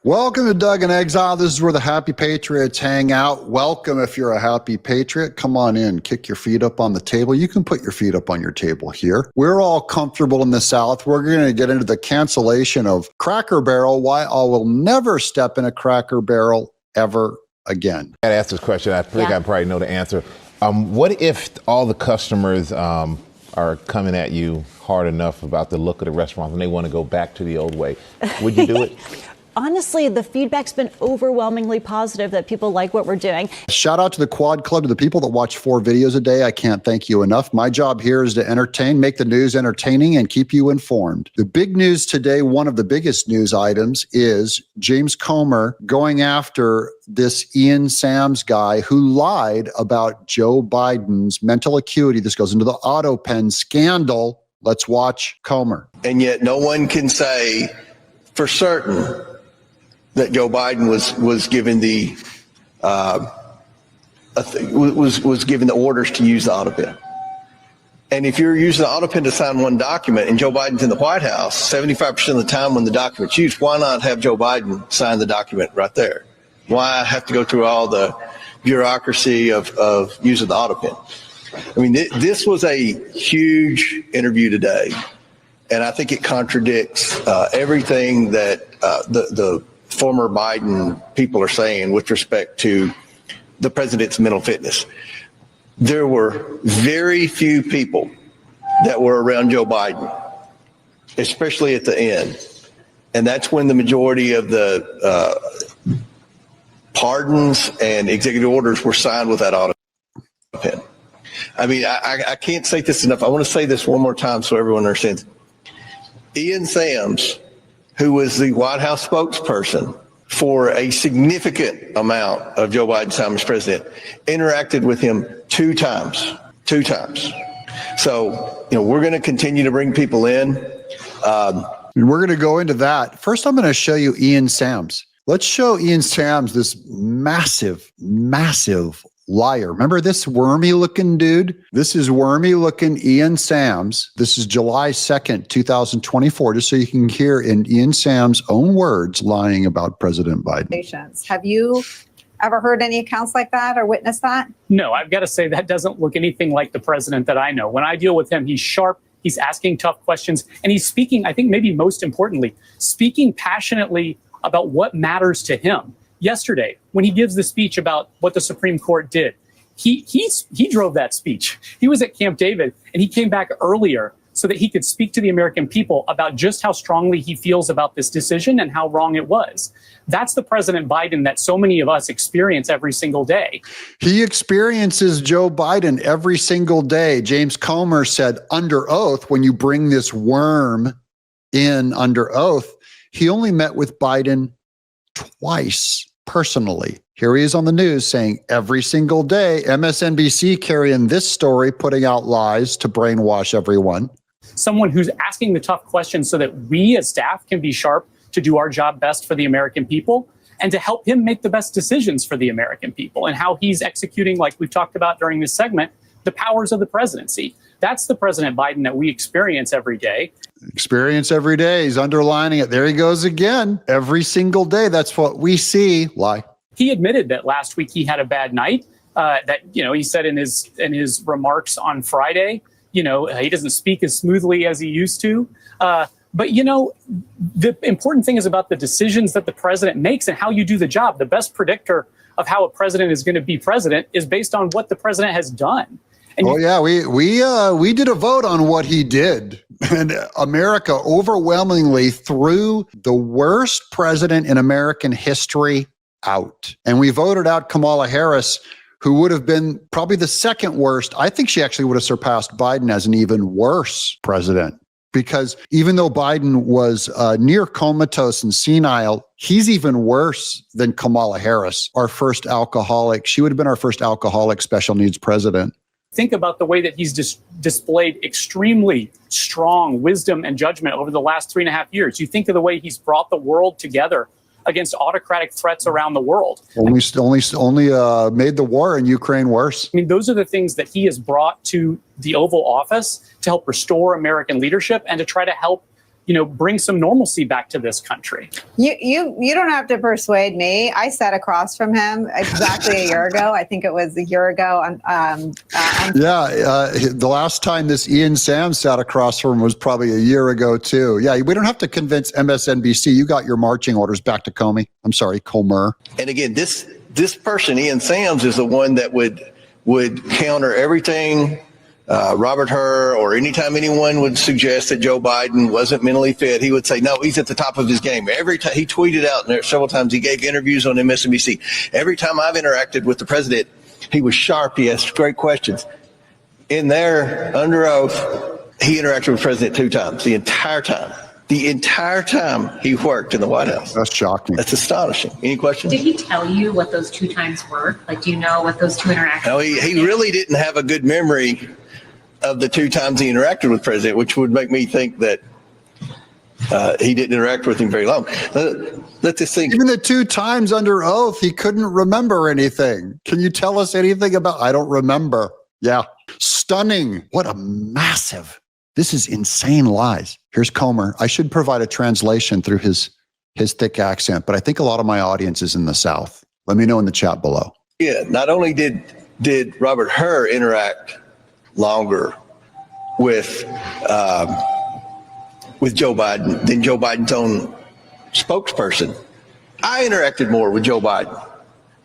Welcome to Doug in Exile. This is where the happy patriots hang out. Welcome if you're a happy patriot. Come on in, kick your feet up on the table. You can put your feet up on your table here. We're all comfortable in the South. We're going to get into the cancellation of Cracker Barrel, why I will never step in a Cracker Barrel ever again. I got to ask this question. I think I probably know the answer. What if all the customers are coming at you hard enough about the look of the restaurant and they want to go back to the old way? Would you do it? Honestly, the feedback's been overwhelmingly positive that people like what we're doing. Shout out to the Quad Club, to the people that watch 4 videos a day. I can't thank you enough. My job here is to entertain, make the news entertaining, and keep you informed. The big news today, one of the biggest news items, is James Comer going after this Ian Sams guy who lied about Joe Biden's mental acuity. This goes into the autopen scandal. Let's watch Comer. And yet no one can say for certain that Joe Biden was given the was given the orders to use the autopen. And if you're using the autopen to sign one document and Joe Biden's in the White House 75% of the time when the document's used, why not have Joe Biden sign the document right there? Why have to go through all the bureaucracy of using the autopen? I mean, this was a huge interview today, and I think it contradicts everything that the former Biden people are saying with respect to the president's mental fitness. There were very few people that were around Joe Biden, especially at the end. And that's when the majority of the pardons and executive orders were signed with that autopen. I mean, I can't say this enough. I want to say this one more time so everyone understands. Ian Sams, who was the White House spokesperson for a significant amount of Joe Biden's time as president, interacted with him two times. So, we're going to continue to bring people in. And we're going to go into that. First, I'm going to show you Ian Sams. Let's show Ian Sams, this massive liar. Remember this wormy looking dude? This is wormy looking Ian Sams. This is July 2nd, 2024, just so you can hear in Ian Sams' own words lying about President Biden. Have you ever heard any accounts like that or witnessed that? No, I've got to say that doesn't look anything like the president that I know. When I deal with him, he's sharp, he's asking tough questions, and he's speaking, I think maybe most importantly, speaking passionately about what matters to him. Yesterday, when he gives the speech about what the Supreme Court did, he drove that speech. He was at Camp David, and he came back earlier so that he could speak to the American people about just how strongly he feels about this decision and how wrong it was. That's the President Biden that so many of us experience every single day. He experiences Joe Biden every single day. James Comer said under oath, when you bring this worm in under oath, he only met with Biden twice personally. Here he is on the news saying every single day, MSNBC carrying this story, putting out lies to brainwash everyone. Someone who's asking the tough questions so that we as staff can be sharp to do our job best for the American people and to help him make the best decisions for the American people and how he's executing, like we've talked about during this segment, the powers of the presidency. That's the President Biden that we experience every day. Experience every day. He's underlining it. There he goes again. Every single day. That's what we see. Lie. He admitted that last week he had a bad night. He said in his remarks on Friday, he doesn't speak as smoothly as he used to. But the important thing is about the decisions that the president makes and how you do the job. The best predictor of how a president is going to be president is based on what the president has done. And we did a vote on what he did, and America overwhelmingly threw the worst president in American history out. And we voted out Kamala Harris, who would have been probably the second worst. I think she actually would have surpassed Biden as an even worse president, because even though Biden was near comatose and senile, he's even worse than Kamala Harris, our first alcoholic. She would have been our first alcoholic special needs president. Think about the way that he's displayed extremely strong wisdom and judgment over the last 3.5 years. You think of the way he's brought the world together against autocratic threats around the world. Only made the war in Ukraine worse. I mean, those are the things that he has brought to the Oval Office to help restore American leadership and to try to help, bring some normalcy back to this country. You don't have to persuade me. I sat across from him exactly a year ago. I think it was a year ago. The last time this Ian Sam sat across from him was probably a year ago too. Yeah, we don't have to convince MSNBC. You got your marching orders. Back to Comer. And again, this person, Ian Sams, is the one that would counter everything Robert Hur, or anytime anyone would suggest that Joe Biden wasn't mentally fit, he would say, no, he's at the top of his game. Every time he tweeted out, and there several times he gave interviews on MSNBC. Every time I've interacted with the president, he was sharp. He asked great questions. In there, under oath, he interacted with the president 2 times the entire time. The entire time he worked in the White House. That's shocking. That's astonishing. Any questions? Did he tell you what those 2 times were? Like, do you know what those 2 interactions were? No, he really didn't have a good memory of the 2 times he interacted with the president, which would make me think that he didn't interact with him very long. Let this think. Even the 2 times under oath, he couldn't remember anything. Can you tell us anything about? I don't remember. Yeah. Stunning. What a massive. This is insane lies. Here's Comer. I should provide a translation through his thick accent, but I think a lot of my audience is in the South. Let me know in the chat below. Yeah, not only did Robert Hur interact longer with Joe Biden than Joe Biden's own spokesperson, I interacted more with Joe Biden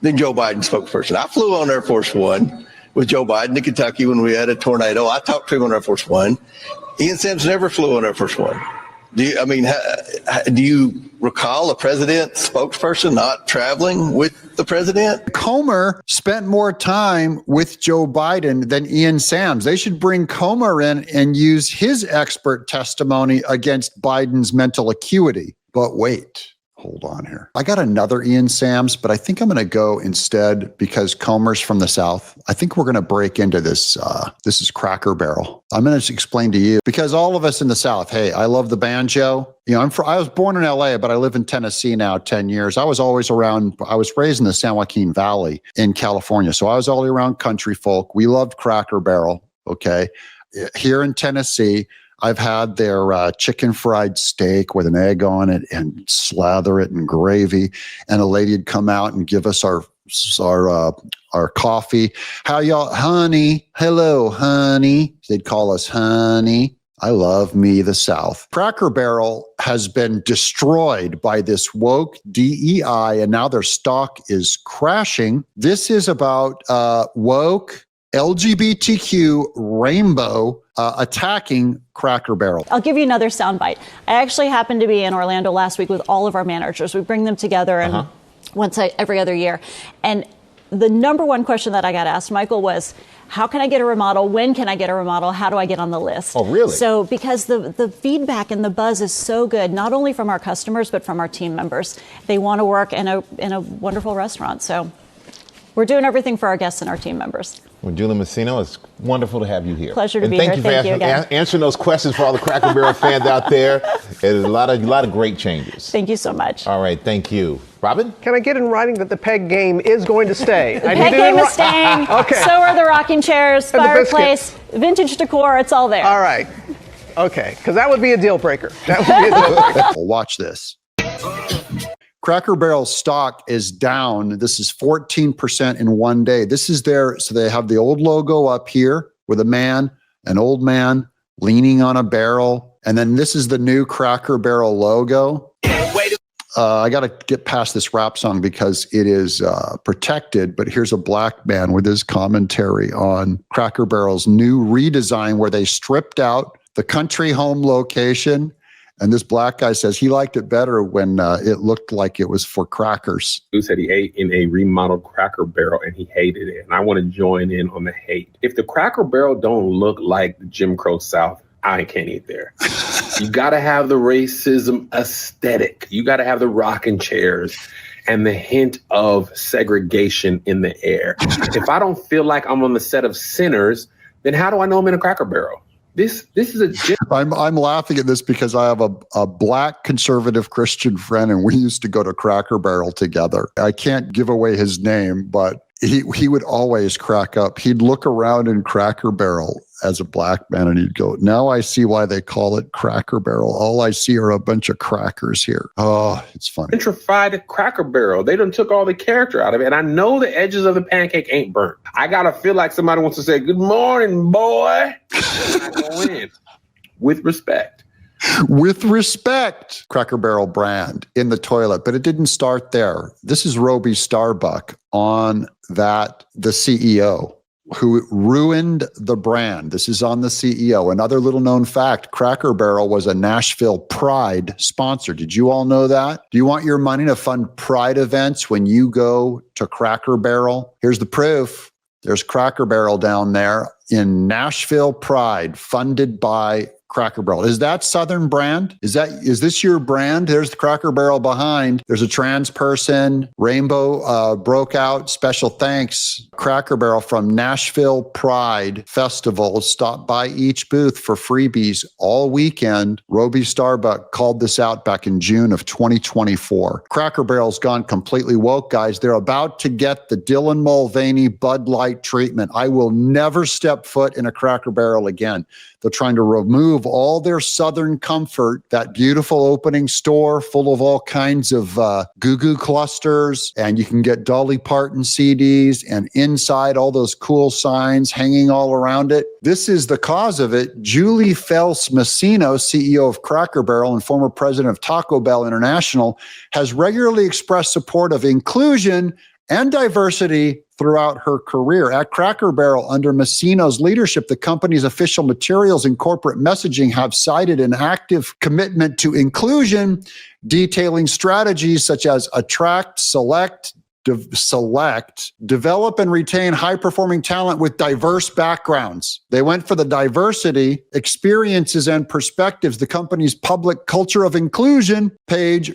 than Joe Biden's spokesperson. I flew on Air Force One with Joe Biden to Kentucky when we had a tornado. I talked to him on Air Force One. Ian Sams never flew on Air Force One. Do you recall a president spokesperson not traveling with the president? Comer spent more time with Joe Biden than Ian Sams. They should bring Comer in and use his expert testimony against Biden's mental acuity. But wait. Hold on here. I got another Ian Sams, but I think I'm going to go instead because Comer's from the South. I think we're going to break into this. This is Cracker Barrel. I'm going to explain to you because all of us in the South, hey, I love the banjo. I was born in LA, but I live in Tennessee now 10 years. I was raised in the San Joaquin Valley in California. So I was all around country folk. We loved Cracker Barrel. Okay. Here in Tennessee, I've had their chicken fried steak with an egg on it and slather it in gravy. And a lady would come out and give us our coffee. How y'all, honey? Hello, honey. They'd call us honey. I love me, the South. Cracker Barrel has been destroyed by this woke DEI, and now their stock is crashing. This is about woke LGBTQ rainbow attacking Cracker Barrel. I'll give you another soundbite. I actually happened to be in Orlando last week with all of our managers. We bring them together and every other year. And the number one question that I got asked, Michael, was, how can I get a remodel? When can I get a remodel? How do I get on the list? Oh, really? So because the feedback and the buzz is so good, not only from our customers, but from our team members. They want to work in a wonderful restaurant. So we're doing everything for our guests and our team members. Well, Julie Messino, it's wonderful to have you here. Pleasure to be here. Thank you for answering those questions for all the Cracker Barrel fans out there. There's a lot of great changes. Thank you so much. All right, thank you. Robin? Can I get in writing that the peg game is going to stay? The peg game is staying. Okay. So are the rocking chairs, fireplace, vintage decor. It's all there. All right. Okay, because that would be a deal breaker. That would be a deal breaker. Well, watch this. Cracker Barrel stock is down. This is 14% in one day. This is so they have the old logo up here with an old man leaning on a barrel. And then this is the new Cracker Barrel logo. I got to get past this rap song because it is protected, but here's a black man with his commentary on Cracker Barrel's new redesign where they stripped out the country home location. And this black guy says he liked it better when it looked like it was for crackers. Who said he ate in a remodeled Cracker Barrel and he hated it. And I want to join in on the hate. If the Cracker Barrel don't look like the Jim Crow South, I can't eat there. You got to have the racism aesthetic. You got to have the rocking chairs and the hint of segregation in the air. If I don't feel like I'm on the set of Sinners, then how do I know I'm in a Cracker Barrel? This is a. I'm laughing at this because I have a black conservative Christian friend, and we used to go to Cracker Barrel together. I can't give away his name, but he would always crack up. He'd look around in Cracker Barrel, as a black man, and he'd go, now I see why they call it Cracker Barrel. All I see are a bunch of crackers here. Oh, it's funny. Gentrified Cracker Barrel. They done took all the character out of it. And I know the edges of the pancake ain't burnt. I got to feel like somebody wants to say, good morning, boy. And I go in with respect. With respect, Cracker Barrel brand in the toilet. But it didn't start there. This is Roby Starbuck on that, the CEO who ruined the brand. This is on the CEO. Another little known fact, Cracker Barrel was a Nashville Pride sponsor. Did you all know that? Do you want your money to fund Pride events when you go to Cracker Barrel? Here's the proof. There's Cracker Barrel down there in Nashville Pride, funded by Cracker Barrel. Is that Southern brand? Is this your brand? There's the Cracker Barrel behind. There's a trans person. Rainbow broke out. Special thanks, Cracker Barrel from Nashville Pride Festival. Stop by each booth for freebies all weekend. Roby Starbuck called this out back in June of 2024. Cracker Barrel's gone completely woke, guys. They're about to get the Dylan Mulvaney Bud Light treatment. I will never step foot in a Cracker Barrel again. They're trying to remove all their Southern comfort, that beautiful opening store full of all kinds of goo-goo clusters, and you can get Dolly Parton CDs, and inside all those cool signs hanging all around it. This is the cause of it. Julie Fels-Massino, CEO of Cracker Barrel and former president of Taco Bell International, has regularly expressed support of inclusion and diversity throughout her career. At Cracker Barrel, under Massino's leadership, the company's official materials and corporate messaging have cited an active commitment to inclusion, detailing strategies such as attract, select, develop and retain high-performing talent with diverse backgrounds. They went for the diversity, experiences, and perspectives. The company's public culture of inclusion page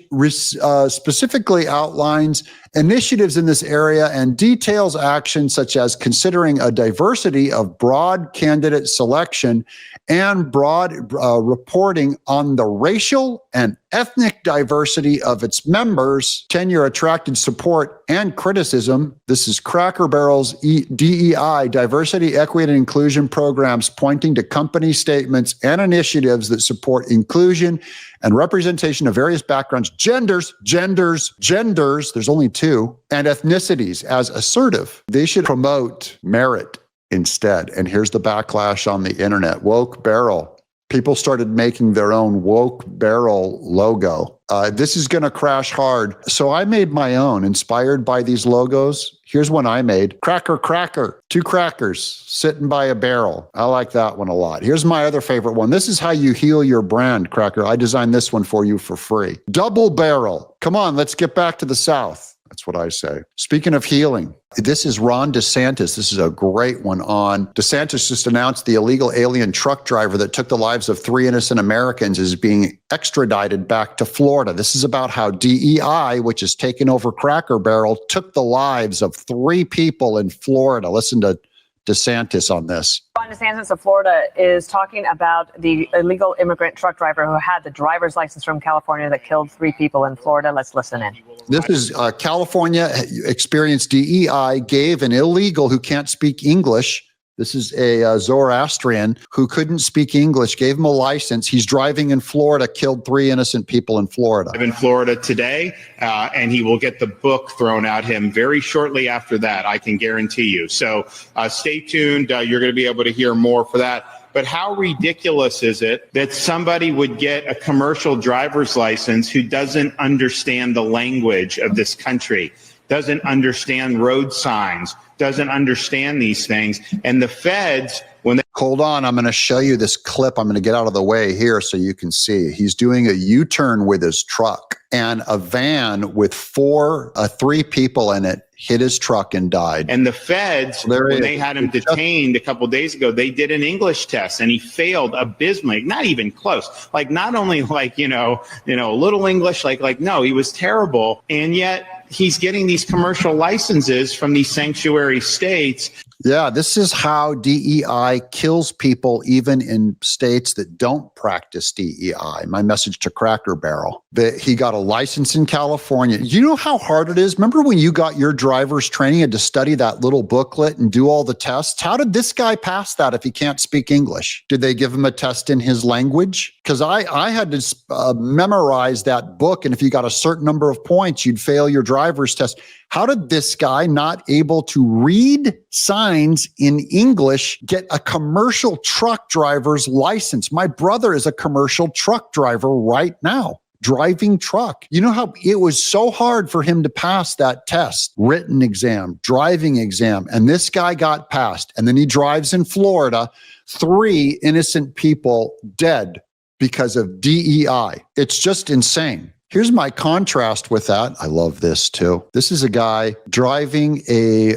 specifically outlines initiatives in this area and details actions such as considering a diversity of broad candidate selection and broad reporting on the racial and ethnic diversity of its members. Tenure attracted support and criticism. This is Cracker Barrel's DEI, diversity, equity, and inclusion programs, pointing to company statements and initiatives that support inclusion and representation of various backgrounds, genders, there's only two, and ethnicities as assertive. They should promote merit instead. And here's the backlash on the internet. Woke Barrel. People started making their own Woke Barrel logo. This is going to crash hard. So I made my own, inspired by these logos. Here's one I made. Cracker, two crackers sitting by a barrel. I like that one a lot. Here's my other favorite one. This is how you heal your brand, Cracker. I designed this one for you for free. Double barrel. Come on, let's get back to the South. That's what I say. Speaking of healing, this is Ron DeSantis. This is a great one on DeSantis just announced the illegal alien truck driver that took the lives of 3 innocent Americans is being extradited back to Florida. This is about how DEI, which has taken over Cracker Barrel, took the lives of 3 people in Florida. Listen to DeSantis on this. Ron DeSantis of Florida is talking about the illegal immigrant truck driver who had the driver's license from California that killed 3 people in Florida. Let's listen in. This is California experienced DEI gave an illegal who can't speak English. This is a Zoroastrian who couldn't speak English, gave him a license. He's driving in Florida, killed 3 innocent people in Florida. I'm in Florida today, and he will get the book thrown at him very shortly after that, I can guarantee you. So stay tuned. You're going to be able to hear more for that. But how ridiculous is it that somebody would get a commercial driver's license who doesn't understand the language of this country, doesn't understand road signs, doesn't understand these things? And the feds, when they... Hold on, I'm going to show you this clip. I'm going to get out of the way here so you can see. He's doing a U-turn with his truck, and a van with 3 people in it hit his truck and died. And the feds, when they had him detained a couple of days ago, they did an English test and he failed abysmally, not even close. Like, not only like, a little English, no, he was terrible. And yet he's getting these commercial licenses from these sanctuary states. Yeah, this is how DEI kills people even in states that don't practice DEI. My message to Cracker Barrel, that he got a license in California. You know how hard it is? Remember when you got your driver's training and to study that little booklet and do all the tests? How did this guy pass that if he can't speak English? Did they give him a test in his language? Because I had to memorize that book, and if you got a certain number of points, you'd fail your driver's test. How did this guy, not able to read signs in English, get a commercial truck driver's license? My brother is a commercial truck driver right now, driving truck. You know how it was so hard for him to pass that test, written exam, driving exam, and this guy got passed. And then he drives in Florida, 3 innocent people dead because of DEI. It's just insane. Here's my contrast with that. I love this too. This is a guy driving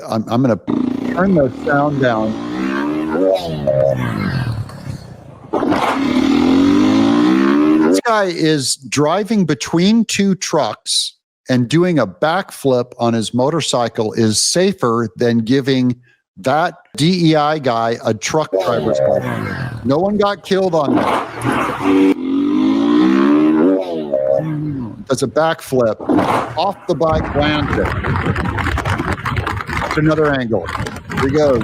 I'm going to turn the sound down. This guy is driving between 2 trucks, and doing a backflip on his motorcycle is safer than giving that DEI guy a truck driver's license. No one got killed on that. Does a backflip off the bike, lands it. That's another angle. Here he goes.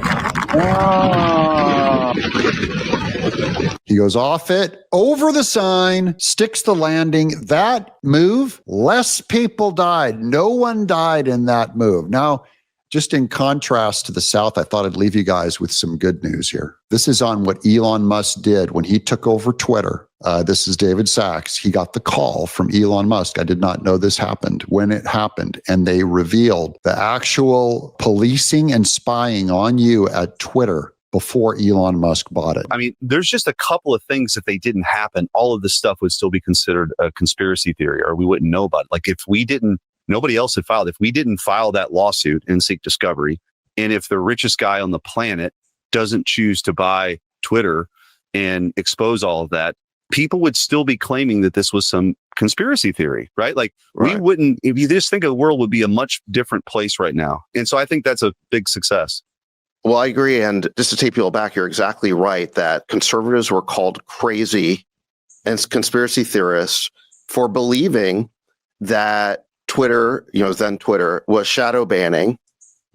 He goes off it, over the sign, sticks the landing. That move, less people died. No one died in that move. Now, just in contrast to the South, I thought I'd leave you guys with some good news here. This is on what Elon Musk did when he took over Twitter. This is David Sachs. He got the call from Elon Musk. I did not know this happened when it happened. And they revealed the actual policing and spying on you at Twitter before Elon Musk bought it. I mean, there's just a couple of things. If they didn't happen, all of this stuff would still be considered a conspiracy theory, or we wouldn't know about it. Like if we didn't, nobody else had filed. If we didn't file that lawsuit and seek discovery, and if the richest guy on the planet doesn't choose to buy Twitter and expose all of that, people would still be claiming that this was some conspiracy theory, right? Like we wouldn't, if you just think of the world would be a much different place right now. And so I think that's a big success. Well, I agree. And just to take people back, you're exactly right that conservatives were called crazy and conspiracy theorists for believing that Twitter, then Twitter, was shadow banning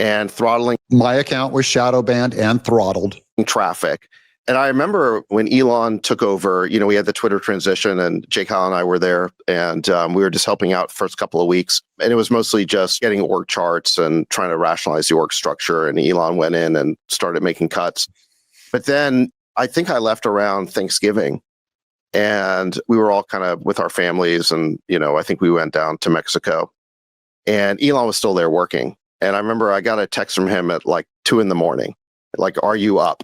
and throttling. My account was shadow banned and throttled traffic. And I remember when Elon took over, we had the Twitter transition, and Jake Hall and I were there, and we were just helping out the first couple of weeks. And it was mostly just getting org charts and trying to rationalize the org structure. And Elon went in and started making cuts. But then I think I left around Thanksgiving, and we were all kind of with our families. And, I think we went down to Mexico, and Elon was still there working. And I remember I got a text from him at like 2 a.m. Like, are you up?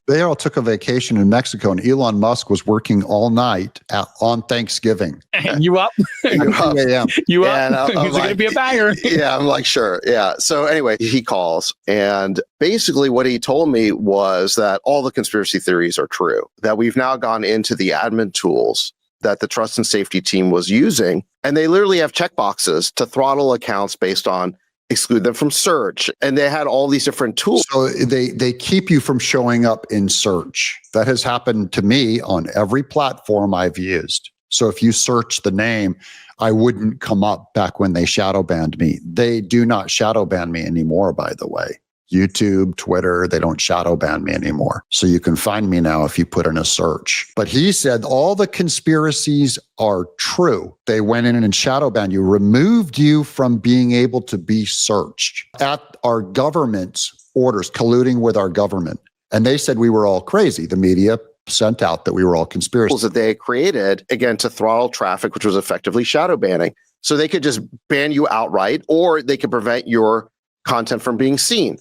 They all took a vacation in Mexico, and Elon Musk was working all night on Thanksgiving. You up? You up? You up? And He's going to be a banger. Yeah, I'm like, sure. Yeah. So anyway, he calls, and basically what he told me was that all the conspiracy theories are true, that we've now gone into the admin tools that the trust and safety team was using, and they literally have checkboxes to throttle accounts based on exclude them from search. And they had all these different tools. So they keep you from showing up in search. That has happened to me on every platform I've used. So if you search the name, I wouldn't come up back when they shadow banned me. They do not shadow ban me anymore, by the way. YouTube, Twitter, they don't shadow ban me anymore. So you can find me now if you put in a search. But he said all the conspiracies are true. They went in and shadow banned you, removed you from being able to be searched at our government's orders, colluding with our government. And they said we were all crazy. The media sent out that we were all conspiracies. That they created, again, to throttle traffic, which was effectively shadow banning. So they could just ban you outright, or they could prevent your content from being seen.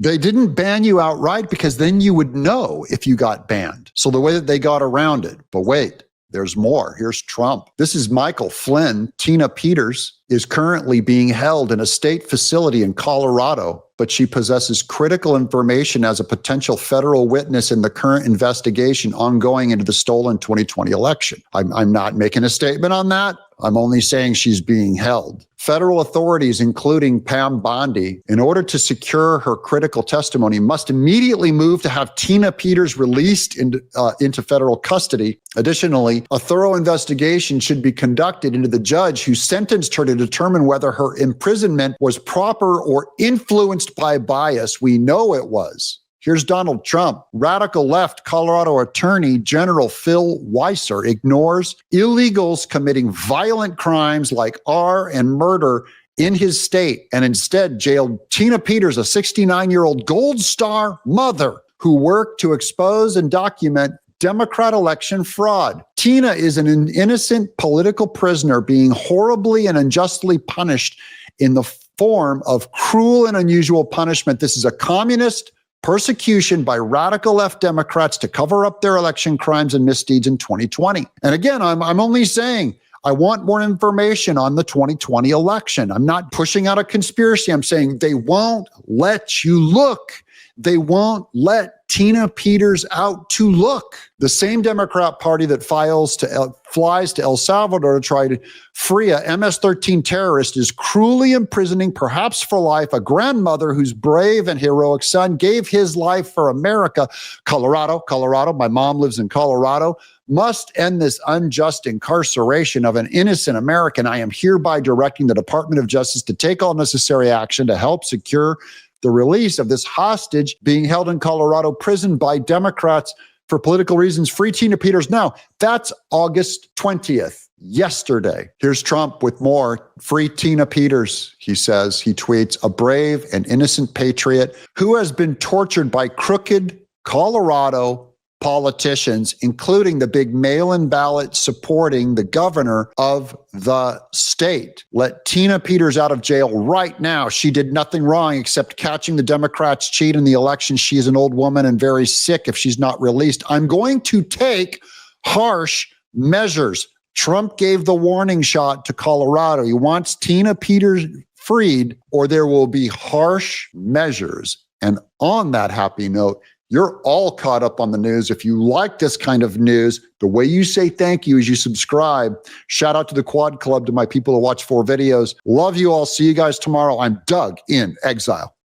They didn't ban you outright because then you would know if you got banned. So the way that they got around it, but wait, there's more. Here's Trump. This is Michael Flynn. Tina Peters is currently being held in a state facility in Colorado, but she possesses critical information as a potential federal witness in the current investigation ongoing into the stolen 2020 election. I'm not making a statement on that. I'm only saying she's being held. Federal authorities, including Pam Bondi, in order to secure her critical testimony, must immediately move to have Tina Peters released into federal custody. Additionally, a thorough investigation should be conducted into the judge who sentenced her to determine whether her imprisonment was proper or influenced by bias. We know it was. Here's Donald Trump. Radical left Colorado Attorney General Phil Weiser ignores illegals committing violent crimes like and murder in his state and instead jailed Tina Peters, a 69-year-old Gold Star mother who worked to expose and document Democrat election fraud. Tina is an innocent political prisoner being horribly and unjustly punished in the form of cruel and unusual punishment. This is a communist persecution by radical left Democrats to cover up their election crimes and misdeeds in 2020. And again, I'm only saying I want more information on the 2020 election. I'm not pushing out a conspiracy. I'm saying they won't let you look. They won't let Tina Peters out to look. The same Democrat Party that flies to El Salvador to try to free a MS-13 terrorist is cruelly imprisoning, perhaps for life, a grandmother whose brave and heroic son gave his life for America. Colorado, my mom lives in Colorado, must end this unjust incarceration of an innocent American. I am hereby directing the Department of Justice to take all necessary action to help secure the release of this hostage being held in Colorado prison by Democrats for political reasons. Free Tina Peters now. That's August 20th, yesterday. Here's Trump with more. Free Tina Peters, he says. He tweets, a brave and innocent patriot who has been tortured by crooked Colorado politicians, including the big mail-in ballot supporting the governor of the state. Let Tina Peters out of jail right now. She did nothing wrong except catching the Democrats cheat in the election. She is an old woman and very sick if she's not released. I'm going to take harsh measures. Trump gave the warning shot to Colorado. He wants Tina Peters freed or there will be harsh measures. And on that happy note, you're all caught up on the news. If you like this kind of news, the way you say thank you is you subscribe. Shout out to the Quad Club, to my people who watch 4 videos. Love you all. See you guys tomorrow. I'm Doug in Exile.